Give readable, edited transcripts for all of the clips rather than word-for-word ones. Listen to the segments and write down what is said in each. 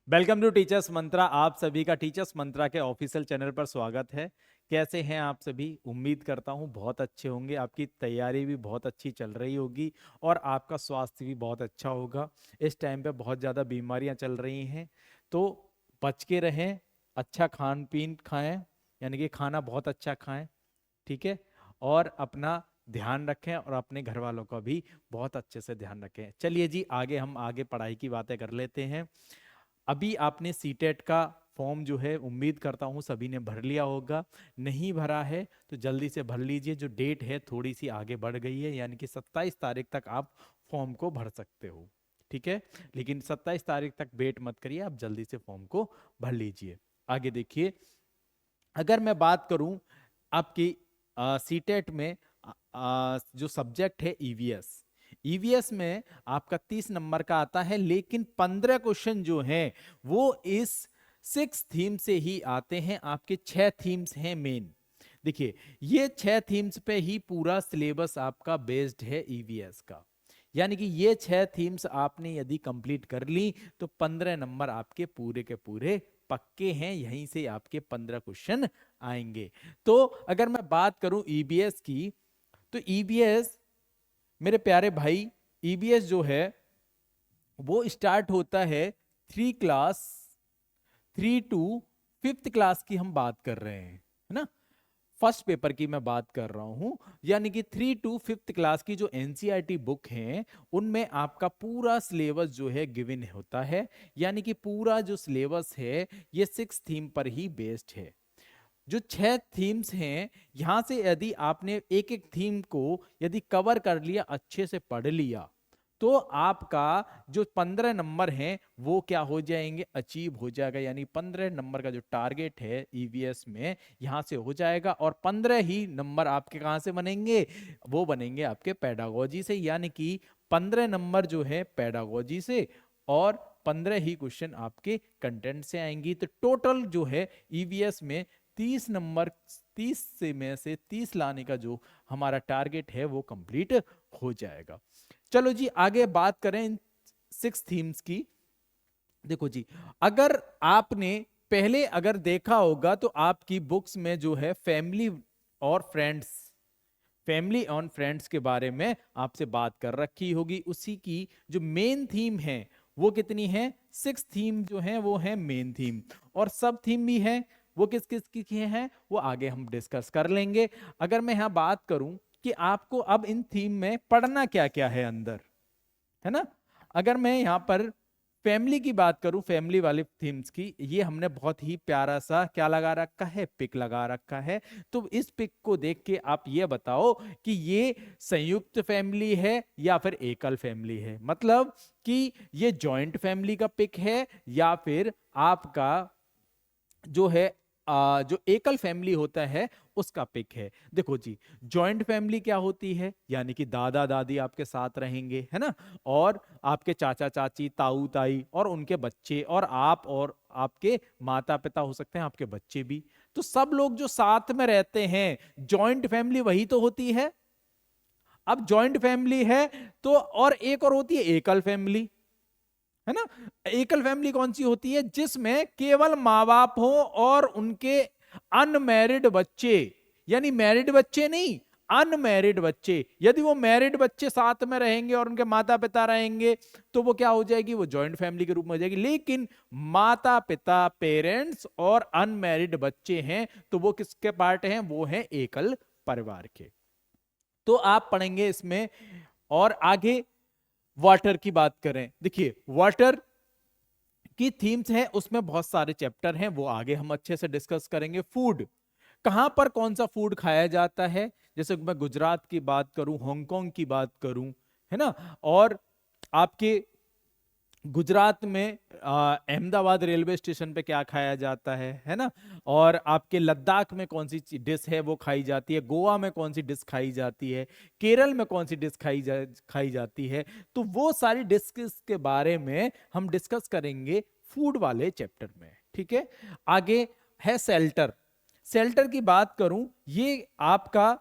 Welcome to teachers मंत्रा। आप सभी का टीचर्स मंत्रा के ऑफिशियल चैनल पर स्वागत है। कैसे हैं आप सभी? उम्मीद करता हूं बहुत अच्छे होंगे। आपकी तैयारी भी बहुत अच्छी चल रही होगी और आपका स्वास्थ्य भी बहुत अच्छा होगा। इस टाइम पे बहुत ज़्यादा बीमारियां चल रही हैं, तो बच के रहें। अच्छा खान पीन खाएं, यानी कि खाना बहुत अच्छा खाएं, ठीक है। और अपना ध्यान रखें और अपने घर वालों का भी बहुत अच्छे से ध्यान रखें। चलिए जी, आगे पढ़ाई की बातें कर लेते हैं। अभी आपने सीटेट का फॉर्म जो है उम्मीद करता हूं सभी ने भर लिया होगा। नहीं भरा है तो जल्दी से भर लीजिए। जो डेट है थोड़ी सी आगे बढ़ गई है, यानी कि 27 तारीख तक आप फॉर्म को भर सकते हो, ठीक है। लेकिन 27 तारीख तक वेट मत करिए, आप जल्दी से फॉर्म को भर लीजिए। आगे देखिए, अगर मैं बात करूं आपकी सीटेट में जो सब्जेक्ट है ईवीएस, ईवीएस में आपका 30 नंबर का आता है, लेकिन 15 क्वेश्चन जो हैं वो इस 6 थीम से ही आते हैं। आपके 6 थीम्स हैं मेन। देखिए, ये 6 थीम्स पे ही पूरा सिलेबस आपका बेस्ड है ईवीएस का। यानी कि ये 6 थीम्स आपने यदि कंप्लीट कर ली तो 15 नंबर आपके पूरे के पूरे पक्के हैं। यहीं से आपके 15 क्वेश्चन आएंगे। तो अगर मैं बात करूं ईबीएस की, तो ईबीएस मेरे प्यारे भाई, ईबीएस जो है वो स्टार्ट होता है 3 क्लास की हम बात कर रहे हैं, है ना। फर्स्ट पेपर की मैं बात कर रहा हूं, यानी कि 3 to 5 क्लास की जो एनसीईआरटी बुक हैं उनमें आपका पूरा सिलेबस जो है गिवन होता है। यानी कि पूरा जो सिलेबस है ये 6 थीम पर ही बेस्ड है। जो 6 थीम्स हैं, यहां से यदि आपने एक एक थीम को यदि कवर कर लिया, अच्छे से पढ़ लिया, तो आपका जो 15 नंबर हैं वो क्या हो जाएंगे, अचीव हो जाएगा। यानी 15 नंबर का जो टारगेट है ईवीएस में यहां से हो जाएगा। और 15 ही नंबर आपके कहां से बनेंगे, वो बनेंगे आपके पेडागोजी से। यानी कि 15 नंबर जो है पेडागोजी से और 15 ही क्वेश्चन आपके कंटेंट से आएंगी। तो टोटल जो है ईवीएस में 30 नंबर, 30 से में से 30 लाने का जो हमारा टारगेट है वो कंप्लीट हो जाएगा। चलो जी, आगे बात करें इन 6 थीम्स की। देखो जी, अगर आपने पहले अगर देखा होगा तो आपकी बुक्स में जो है फैमिली और फ्रेंड्स, फैमिली ऑन फ्रेंड्स के बारे में आपसे बात कर रखी होगी। उसी की जो मेन थीम है वो कितनी है, 6 थीम जो है वो है मेन थीम। और सब थीम भी है, वो किस किस की हैं वो आगे हम डिस्कस कर लेंगे। अगर मैं यहां बात करूं कि आपको अब इन थीम में पढ़ना क्या क्या है अंदर, है ना। अगर मैं यहां पर फैमिली की बात करूं, फैमिली वाले थीम्स की, ये हमने बहुत ही प्यारा सा क्या लगा रखा है, पिक लगा रखा है। तो इस पिक को देख के आप ये बताओ कि ये संयुक्त फैमिली है या फिर एकल फैमिली है। मतलब कि ये जॉइंट फैमिली का पिक है या फिर आपका जो है जो एकल फैमिली होता है उसका पिक है। देखो जी, जॉइंट फैमिली क्या होती है, यानी कि दादा दादी आपके साथ रहेंगे, है ना। और आपके चाचा चाची, ताऊ ताई और उनके बच्चे, और आपके माता पिता हो सकते हैं, आपके बच्चे भी। तो सब लोग जो साथ में रहते हैं, जॉइंट फैमिली वही तो होती है। अब जॉइंट फैमिली है तो और एक और होती है एकल फैमिली, है ना। एकल फैमिली कौन सी होती है, जिसमें केवल माँ बाप हो और उनके अनमैरिड बच्चे, यानी मैरिड बच्चे नहीं, अनमैरिड बच्चे। यदि वो मैरिड बच्चे साथ में रहेंगे और उनके माता पिता रहेंगे तो वो क्या हो जाएगी, वो जॉइंट फैमिली के रूप में हो जाएगी। लेकिन माता पिता, पेरेंट्स और अनमैरिड बच्चे हैं तो वो किसके पार्ट हैं, वो हैं एकल परिवार के। तो आप पढ़ेंगे इसमें। और आगे वाटर की बात करें, देखिए वाटर की थीम्स है, उसमें बहुत सारे चैप्टर हैं, वो आगे हम अच्छे से डिस्कस करेंगे। फूड, कहां पर कौन सा फूड खाया जाता है, जैसे मैं गुजरात की बात करूं, हांगकांग की बात करूं, है ना। और आपके गुजरात में अहमदाबाद रेलवे स्टेशन पे क्या खाया जाता है ना। और आपके लद्दाख में कौन सी डिश है वो खाई जाती है, गोवा में कौन सी डिश खाई जाती है, केरल में कौन सी डिश खाई जाती है। तो वो सारी डिशेस के बारे में हम डिस्कस करेंगे फूड वाले चैप्टर में, ठीक है। आगे है शेल्टर। शेल्टर की बात करूं, ये आपका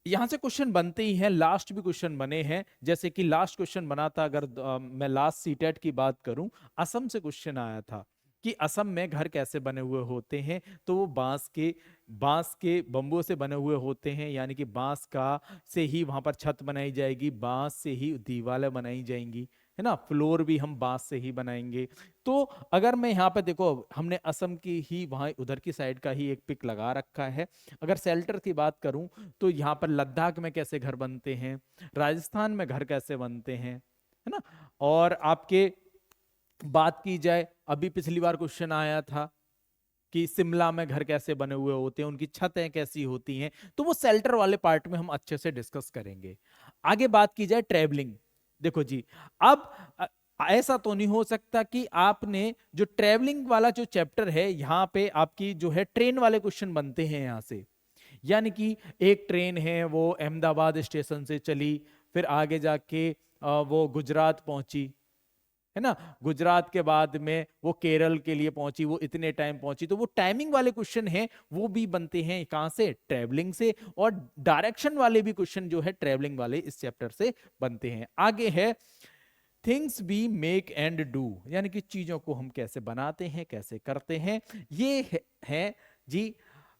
यहां से क्वेश्चन बनते ही हैं, लास्ट भी क्वेश्चन बने हैं। जैसे कि लास्ट क्वेश्चन बना था, अगर मैं लास्ट सीटेट की बात करूं, असम से क्वेश्चन आया था कि असम में घर कैसे बने हुए होते हैं। तो वो बांस के बम्बू से बने हुए होते हैं, यानी कि बांस का से ही वहां पर छत बनाई जाएगी, बांस से ही दीवारें बनाई जाएंगी, है ना, फ्लोर भी हम बांस से ही बनाएंगे। तो अगर मैं यहाँ पे देखो, हमने असम की ही वहां उधर की साइड का ही एक पिक लगा रखा है। अगर शेल्टर की बात करूं तो यहाँ पर लद्दाख में कैसे घर बनते हैं, राजस्थान में घर कैसे बनते हैं, है ना। और आपके बात की जाए, अभी पिछली बार क्वेश्चन आया था कि शिमला में घर कैसे बने हुए होते हैं, उनकी छतें कैसी होती हैं। तो वो शेल्टर वाले पार्ट में हम अच्छे से डिस्कस करेंगे। आगे बात की जाए ट्रेवलिंग, देखो जी, अब ऐसा तो नहीं हो सकता कि आपने जो ट्रेवलिंग वाला जो चैप्टर है, यहाँ पे आपकी जो है ट्रेन वाले क्वेश्चन बनते हैं यहाँ से। यानी कि एक ट्रेन है, वो अहमदाबाद स्टेशन से चली, फिर आगे जाके वो गुजरात पहुंची, है ना, गुजरात के बाद में वो केरल के लिए पहुंची, वो इतने टाइम पहुंची। तो वो टाइमिंग वाले क्वेश्चन हैं, वो भी बनते हैं कहां से, ट्रेवलिंग से। और डायरेक्शन वाले भी क्वेश्चन जो है ट्रेवलिंग वाले इस चैप्टर से बनते हैं। आगे है things we make and do, यानी कि चीजों को हम कैसे बनाते हैं, कैसे करते हैं। ये है जी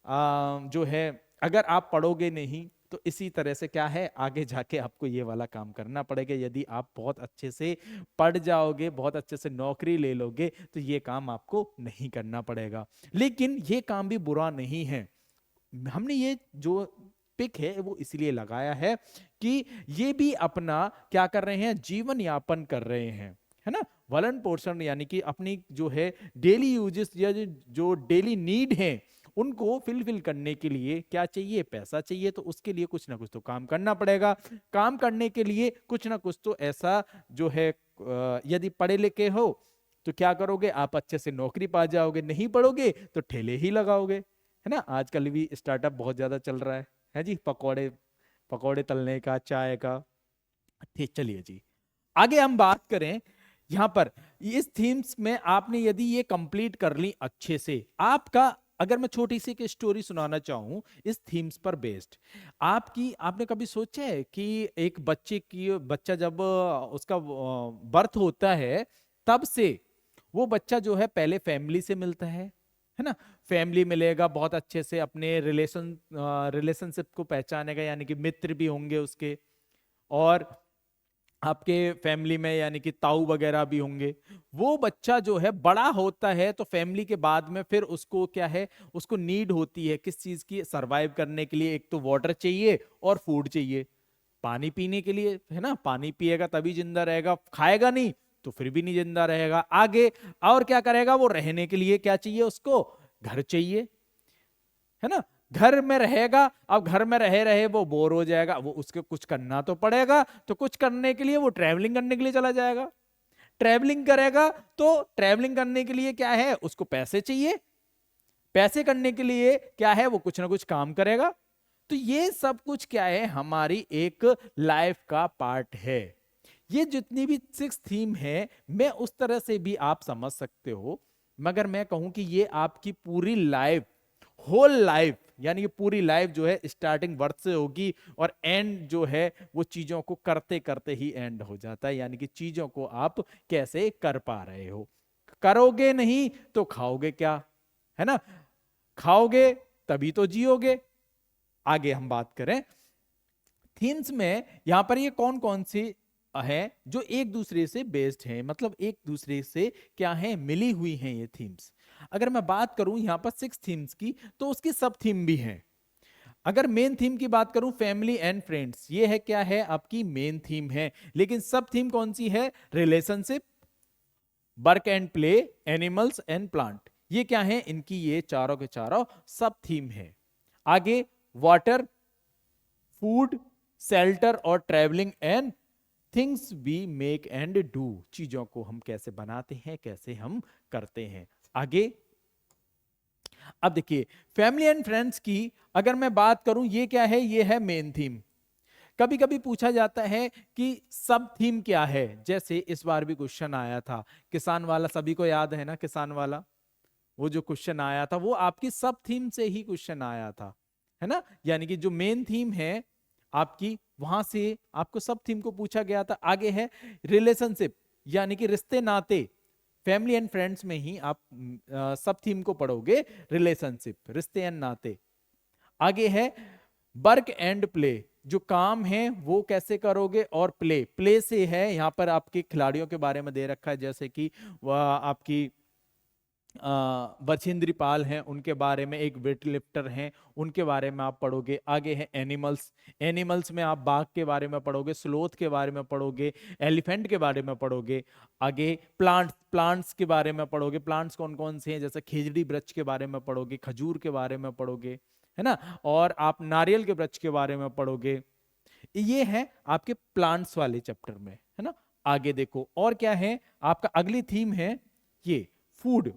जो है, अगर आप पढ़ोगे नहीं तो इसी तरह से क्या है, आगे जाके आपको ये वाला काम करना पड़ेगा। यदि आप बहुत अच्छे से पढ़ जाओगे, बहुत अच्छे से नौकरी ले लोगे, तो ये काम आपको नहीं करना पड़ेगा। लेकिन ये काम भी बुरा नहीं है। हमने ये जो पिक है वो इसलिए लगाया है कि ये भी अपना क्या कर रहे हैं, जीवन यापन कर रहे हैं, है ना। वलन पोर्शन यानी कि अपनी जो है डेली यूजेस या जो डेली नीड है, उनको फिलफिल करने के लिए क्या चाहिए, पैसा चाहिए। तो उसके लिए कुछ ना कुछ तो काम करना पड़ेगा। काम करने के लिए कुछ ना कुछ तो ऐसा जो है, यदि पढ़े लिखे हो तो क्या करोगे, आप अच्छे से नौकरी पा जाओगे, नहीं पढ़ोगे तो ठेले ही लगाओगे, है ना। आजकल भी स्टार्टअप बहुत ज्यादा चल रहा है जी, पकौड़े पकौड़े तलने का, चाय का। ठीक, चलिए जी, आगे हम बात करें। यहां पर इस थीम्स में आपने यदि ये कंप्लीट कर ली अच्छे से, आपका, अगर मैं छोटी सी एक स्टोरी सुनाना चाहूं इस थीम्स पर बेस्ड, आपने कभी सोचा है कि एक बच्चा जब उसका बर्थ होता है, तब से वो बच्चा जो है पहले फैमिली से मिलता है ना। फैमिली मिलेगा, बहुत अच्छे से अपने रिलेशनशिप को पहचानेगा, यानी कि मित्र भी होंगे उसके, और आपके फैमिली में यानी कि ताऊ वगैरह भी होंगे। वो बच्चा जो है बड़ा होता है तो फैमिली के बाद में फिर उसको क्या है, उसको नीड होती है किस चीज की, सरवाइव करने के लिए। एक तो वाटर चाहिए और फूड चाहिए, पानी पीने के लिए, है ना। पानी पिएगा तभी जिंदा रहेगा, खाएगा नहीं तो फिर भी नहीं जिंदा रहेगा। आगे और क्या करेगा, वो रहने के लिए क्या चाहिए, उसको घर चाहिए, है ना। घर में रहेगा, अब घर में रहे रहे वो बोर हो जाएगा, वो उसके कुछ करना तो पड़ेगा। तो कुछ करने के लिए वो ट्रैवलिंग करने के लिए चला जाएगा। ट्रैवलिंग करेगा तो ट्रैवलिंग करने के लिए क्या है, उसको पैसे चाहिए। पैसे करने के लिए क्या है, वो कुछ ना कुछ काम करेगा। तो ये सब कुछ क्या है, हमारी एक लाइफ का पार्ट है। ये जितनी भी 6 थीम है, मैं उस तरह से भी आप समझ सकते हो। मगर मैं कहूं कि ये आपकी पूरी लाइफ, होल लाइफ, यानी कि पूरी लाइफ जो है स्टार्टिंग बर्थ से होगी, और एंड जो है वो चीजों को करते करते ही एंड हो जाता है। यानी कि चीजों को आप कैसे कर पा रहे हो, करोगे नहीं तो खाओगे क्या, है ना। खाओगे तभी तो जियोगे। आगे हम बात करें थीम्स में, यहां पर ये कौन कौन सी है जो एक दूसरे से बेस्ड हैं, मतलब एक दूसरे से क्या है, मिली हुई हैं ये थीम्स। अगर मैं बात करूं यहां पर 6 थीम्स की, तो उसकी सब थीम भी हैं। अगर मेन थीम की बात करूं, फैमिली एंड फ्रेंड्स, ये है क्या है, आपकी मेन थीम है। लेकिन सब थीम कौन सी है, relationship, work and play, animals and plant, ये क्या है, इनकी ये चारों के चारों सब थीम है। आगे वाटर, फूड, शेल्टर और travelling and things we make and do, चीजों को हम कैसे बनाते हैं, कैसे हम करते हैं। आगे अब देखिए फैमिली एंड फ्रेंड्स की अगर मैं बात करूं, ये क्या है, ये है मेन थीम। कभी कभी पूछा जाता है कि सब थीम क्या है, जैसे इस बार भी क्वेश्चन आया था किसान वाला, सभी को याद है ना किसान वाला, वो जो क्वेश्चन आया था वो आपकी सब थीम से ही क्वेश्चन आया था, है ना। यानी कि जो मेन थीम है आपकी, वहां से आपको सब थीम को पूछा गया था। आगे है रिलेशनशिप, यानी कि रिश्ते नाते, फैमिली एंड फ्रेंड्स में ही आप सब थीम को पढ़ोगे, रिलेशनशिप, रिश्ते एंड नाते। आगे है वर्क एंड प्ले, जो काम है वो कैसे करोगे, और प्ले, प्ले से है यहाँ पर आपके खिलाड़ियों के बारे में दे रखा है, जैसे कि वह आपकी बछेंद्री पाल हैं, उनके बारे में, एक वेट लिफ्टर हैं, उनके बारे में आप पढ़ोगे। आगे है एनिमल्स, एनिमल्स में आप बाघ के बारे में पढ़ोगे, स्लोथ के बारे में पढ़ोगे, एलिफेंट के बारे में पढ़ोगे। आगे प्लांट्स, प्लांट्स के बारे में पढ़ोगे, प्लांट्स कौन कौन से हैं, जैसे खिजड़ी वृक्ष के बारे में पढ़ोगे, खजूर के बारे में पढ़ोगे, है ना, और आप नारियल के वृक्ष के बारे में पढ़ोगे। ये है आपके प्लांट्स वाले चैप्टर में, है ना। आगे देखो और क्या है, आपका अगली थीम है ये फूड।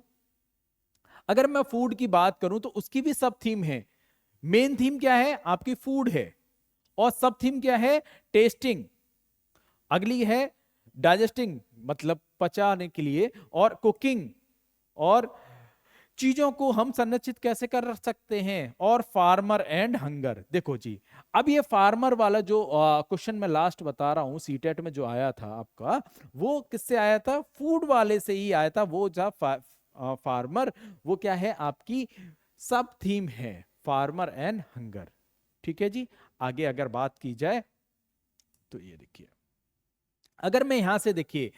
अगर मैं फूड की बात करूं तो उसकी भी सब थीम है। मेन थीम क्या है, आपकी फूड है, और सब थीम क्या है, टेस्टिंग। अगली है डाइजेस्टिंग, मतलब पचाने के लिए, और कुकिंग, और चीजों को हम संरक्षित कैसे कर सकते हैं, और फार्मर एंड हंगर। देखो जी, अब ये फार्मर वाला जो क्वेश्चन मैं लास्ट बता रहा हूं, सीटेट में जो आया था आपका, वो किससे आया था, फूड वाले से ही आया था। वो जब फार्मर, वो क्या है, आपकी सब थीम है, फार्मर एंड हंगर। ठीक है जी। आगे अगर बात की जाए तो ये देखिए, अगर मैं यहां से, देखिए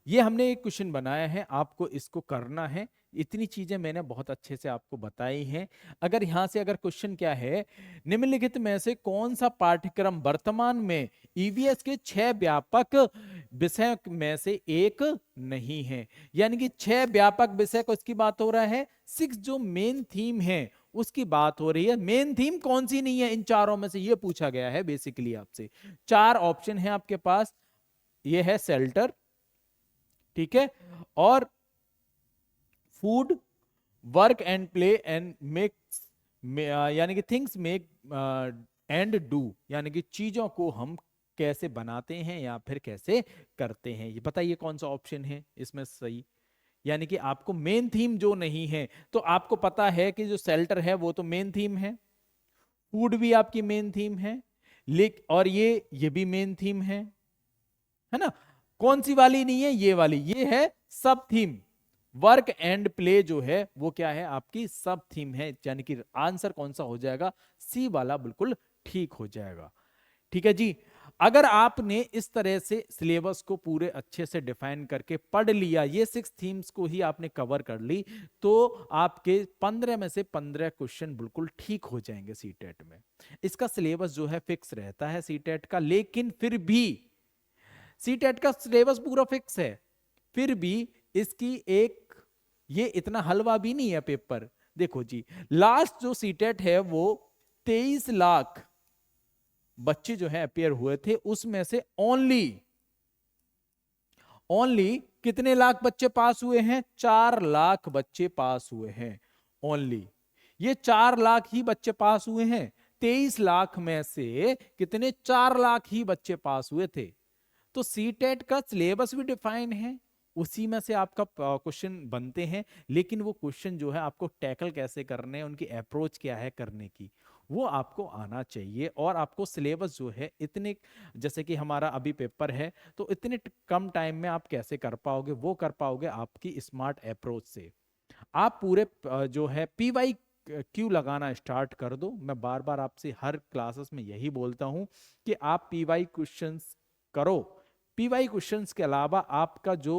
ये हमने एक क्वेश्चन बनाया है, आपको इसको करना है। इतनी चीजें मैंने बहुत अच्छे से आपको बताई हैं। अगर यहां से अगर क्वेश्चन क्या है, निम्नलिखित में से कौन सा पाठ्यक्रम वर्तमान में ईवीएस के 6 व्यापक विषय में से एक नहीं है, यानी कि 6 व्यापक विषय को, इसकी बात हो रहा है। 6 जो मेन थीम है उसकी बात हो रही है। मेन थीम कौन सी नहीं है इन चारों में से, ये पूछा गया है बेसिकली आपसे। 4 ऑप्शन है आपके पास, ये है शेल्टर, ठीक है, और food, work and play and makes, यानी कि थिंग्स मेक एंड डू, यानी कि चीजों को हम कैसे बनाते हैं या फिर कैसे करते हैं। ये बताइए कौन सा ऑप्शन है इसमें सही। यानी कि आपको मेन थीम जो नहीं है, तो आपको पता है कि जो शेल्टर है वो तो मेन थीम है, फूड भी आपकी मेन थीम है, और ये भी मेन थीम है ना। कौन सी वाली नहीं है, ये वाली, ये है सब थीम। वर्क एंड प्ले जो है वो क्या है, आपकी सब थीम है, यानी कि आंसर कौन सा हो जाएगा, सी वाला बिल्कुल ठीक हो जाएगा। ठीक है जी। अगर आपने इस तरह से सिलेबस को पूरे अच्छे से डिफाइन करके पढ़ लिया, ये 6 थीम्स को ही आपने कवर कर ली, तो आपके 15 में से 15 क्वेश्चन बिल्कुल ठीक हो जाएंगे सीटेट में। इसका सिलेबस जो है फिक्स रहता है सीटेट का, लेकिन फिर भी सीटेट का सिलेबस पूरा फिक्स है, फिर भी इसकी एक, ये इतना हलवा भी नहीं है पेपर। देखो जी, लास्ट जो सीटेट है वो 23 लाख बच्चे जो है अपेयर हुए थे, उसमें से ओनली कितने लाख बच्चे पास हुए हैं, 4 लाख बच्चे पास हुए हैं ओनली। ये 4 लाख ही बच्चे पास हुए हैं, 23 लाख में से कितने, 4 लाख ही बच्चे पास हुए थे। तो सीटेट का सिलेबस भी डिफाइन है, उसी में से आपका क्वेश्चन बनते हैं, लेकिन वो क्वेश्चन जो है आपको टैकल कैसे करने हैं, उनकी अप्रोच क्या है करने की, वो आपको आना चाहिए। और आपको सिलेबस जो है इतने, जैसे कि हमारा अभी पेपर है, तो इतने कम टाइम में आप कैसे कर पाओगे, वो कर पाओगे आपकी स्मार्ट अप्रोच से। आप पूरे जो है पीवाई क्यू लगाना स्टार्ट कर दो। मैं बार बार आपसे हर क्लासेस में यही बोलता हूं कि आप पीवाई क्वेश्चंस करो। पीवाई क्वेश्चंस के अलावा आपका जो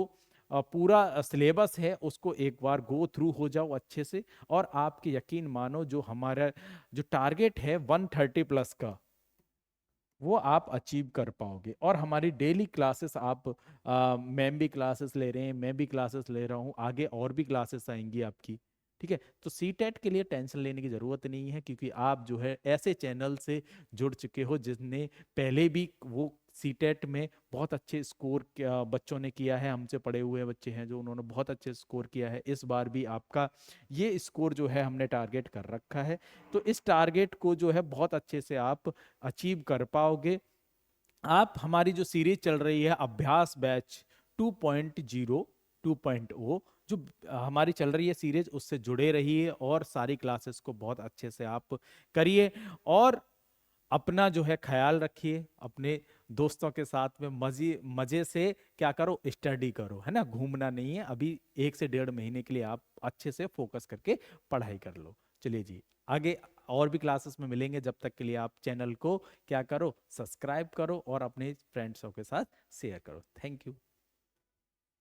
पूरा सिलेबस है उसको एक बार गो थ्रू हो जाओ अच्छे से, और आपके यकीन मानो जो हमारा जो टारगेट है 130 प्लस का, वो आप अचीव कर पाओगे। और हमारी डेली क्लासेस आप, मैम भी क्लासेस ले रहे हैं, मैं भी क्लासेस ले रहा हूँ, आगे और भी क्लासेस आएंगी आपकी। ठीक है, तो सीटेट के लिए टेंशन लेने की जरूरत नहीं है, क्योंकि आप जो है ऐसे चैनल से जुड़ चुके हो जिसने पहले भी वो सीटेट में बहुत अच्छे स्कोर बच्चों ने किया है, हमसे पढ़े हुए बच्चे हैं जो उन्होंने बहुत अच्छे स्कोर किया है। इस बार भी आपका ये स्कोर जो है हमने टारगेट कर रखा है, तो इस टारगेट को जो है बहुत अच्छे से आप अचीव कर पाओगे। आप, हमारी जो सीरीज चल रही है अभ्यास बैच 2.0 2.0 जो हमारी चल रही है सीरीज, उससे जुड़े रहिए और सारी क्लासेस को बहुत अच्छे से आप करिए। और अपना जो है ख्याल रखिए, अपने दोस्तों के साथ में मजे मजे से क्या करो, स्टडी करो, है ना, घूमना नहीं है अभी। 1 से 1.5 महीने के लिए आप अच्छे से फोकस करके पढ़ाई कर लो। चलिए जी, आगे और भी क्लासेस में मिलेंगे, जब तक के लिए आप चैनल को क्या करो, सब्सक्राइब करो और अपने फ्रेंड्सों के साथ शेयर करो। Thank you.